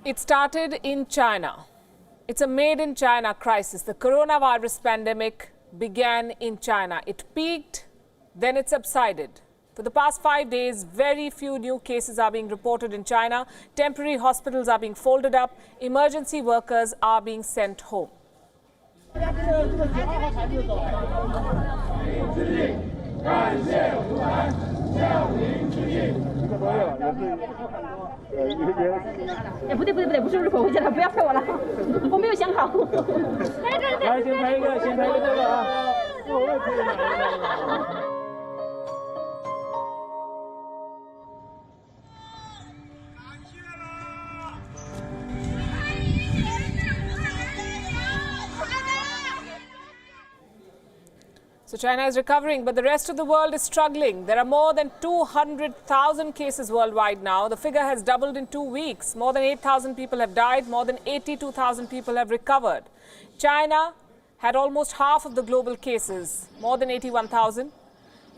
It started in China. It's a made in China crisis. The coronavirus pandemic began in China. It peaked, then it subsided. For the past 5 days, very few new cases are being reported in China. Temporary hospitals are being folded up. Emergency workers are being sent home. So China is recovering, but the rest of the world is struggling. There are more than 200,000 cases worldwide now. The figure has doubled in 2 weeks. More than 8,000 people have died. More than 82,000 people have recovered. China had almost half of the global cases, more than 81,000,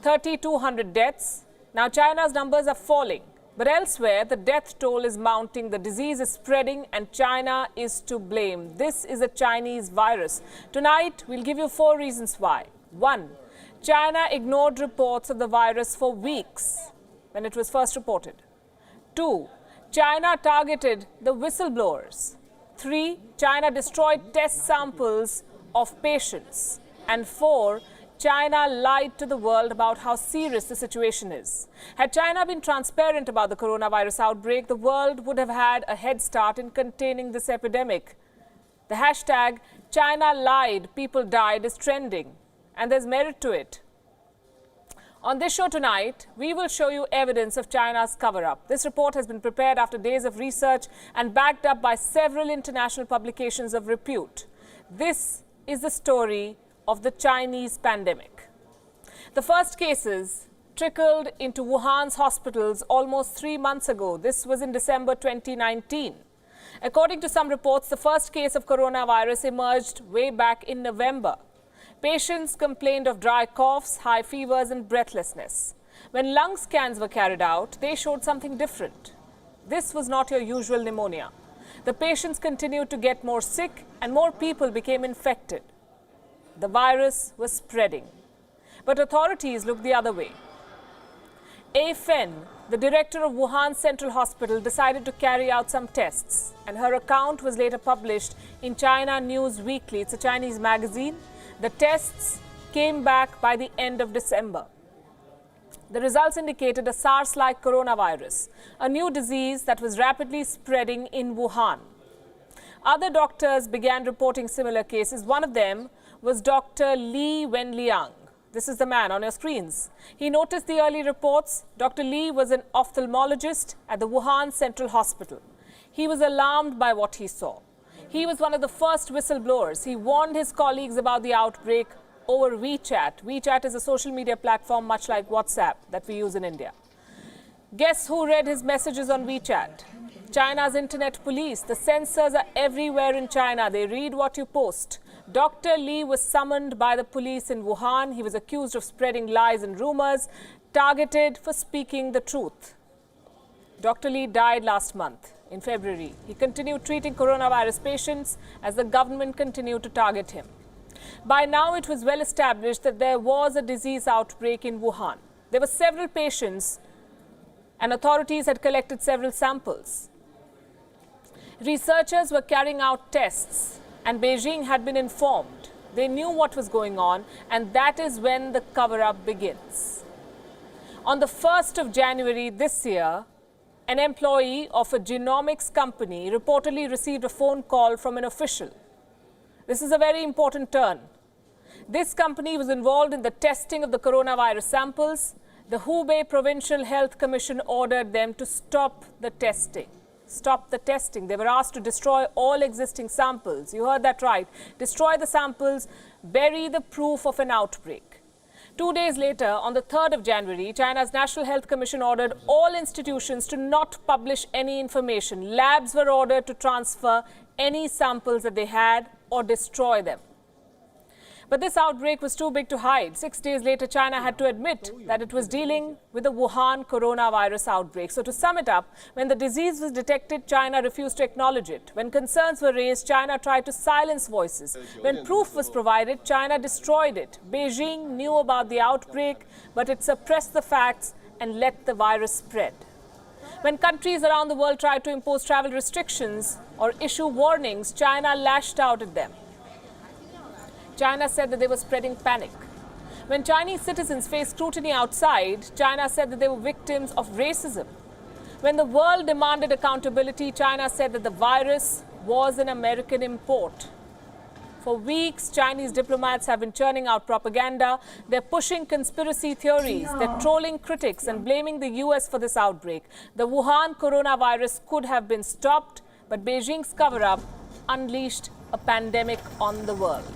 3,200 deaths. Now China's numbers are falling. But elsewhere, the death toll is mounting, the disease is spreading, and China is to blame. This is a Chinese virus. Tonight, we'll give you 4 reasons why. 1. China ignored reports of the virus for weeks when it was first reported. 2. China targeted the whistleblowers. 3. China destroyed test samples of patients. And 4. China lied to the world about how serious the situation is. Had China been transparent about the coronavirus outbreak, the world would have had a head start in containing this epidemic. The hashtag China lied, people died is trending. And there's merit to it. On this show tonight, we will show you evidence of China's cover-up. This report has been prepared after days of research and backed up by several international publications of repute. This is the story of the Chinese pandemic. The first cases trickled into Wuhan's hospitals almost 3 months ago. This was in December 2019. According to some reports, the first case of coronavirus emerged way back in November. Patients complained of dry coughs, high fevers and breathlessness. When lung scans were carried out, they showed something different. This was not your usual pneumonia. The patients continued to get more sick and more people became infected. The virus was spreading. But authorities looked the other way. A Fen, the director of Wuhan Central Hospital, decided to carry out some tests, and her account was later published in China News Weekly. It's a Chinese magazine. The tests came back by the end of December. The results indicated a SARS-like coronavirus, a new disease that was rapidly spreading in Wuhan. Other doctors began reporting similar cases. One of them was Dr. Li Wenliang. This is the man on your screens. He noticed the early reports. Dr. Li was an ophthalmologist at the Wuhan Central Hospital. He was alarmed by what he saw. He was one of the first whistleblowers. He warned his colleagues about the outbreak over WeChat. WeChat is a social media platform much like WhatsApp that we use in India. Guess who read his messages on WeChat? China's internet police. The censors are everywhere in China. They read what you post. Dr. Li was summoned by the police in Wuhan. He was accused of spreading lies and rumors, targeted for speaking the truth. Dr. Li died last month. In February, he continued treating coronavirus patients as the government continued to target him. By now, it was well established that there was a disease outbreak in Wuhan. There were several patients and authorities had collected several samples. Researchers were carrying out tests and Beijing had been informed. They knew what was going on, and that is when the cover-up begins. On the 1st of January this year, an employee of a genomics company reportedly received a phone call from an official. This is a very important turn. This company was involved in the testing of the coronavirus samples. The Hubei Provincial Health Commission ordered them to stop the testing. Stop the testing. They were asked to destroy all existing samples. You heard that right. Destroy the samples, bury the proof of an outbreak. 2 days later, on the 3rd of January, China's National Health Commission ordered all institutions to not publish any information. Labs were ordered to transfer any samples that they had or destroy them. But this outbreak was too big to hide. 6 days later, China had to admit that it was dealing with the Wuhan coronavirus outbreak. So to sum it up, when the disease was detected, China refused to acknowledge it. When concerns were raised, China tried to silence voices. When proof was provided, China destroyed it. Beijing knew about the outbreak, but it suppressed the facts and let the virus spread. When countries around the world tried to impose travel restrictions or issue warnings, China lashed out at them. China said that they were spreading panic. When Chinese citizens faced scrutiny outside, China said that they were victims of racism. When the world demanded accountability, China said that the virus was an American import. For weeks, Chinese diplomats have been churning out propaganda. They're pushing conspiracy theories. They're trolling critics and blaming the US for this outbreak. The Wuhan coronavirus could have been stopped, but Beijing's cover-up unleashed a pandemic on the world.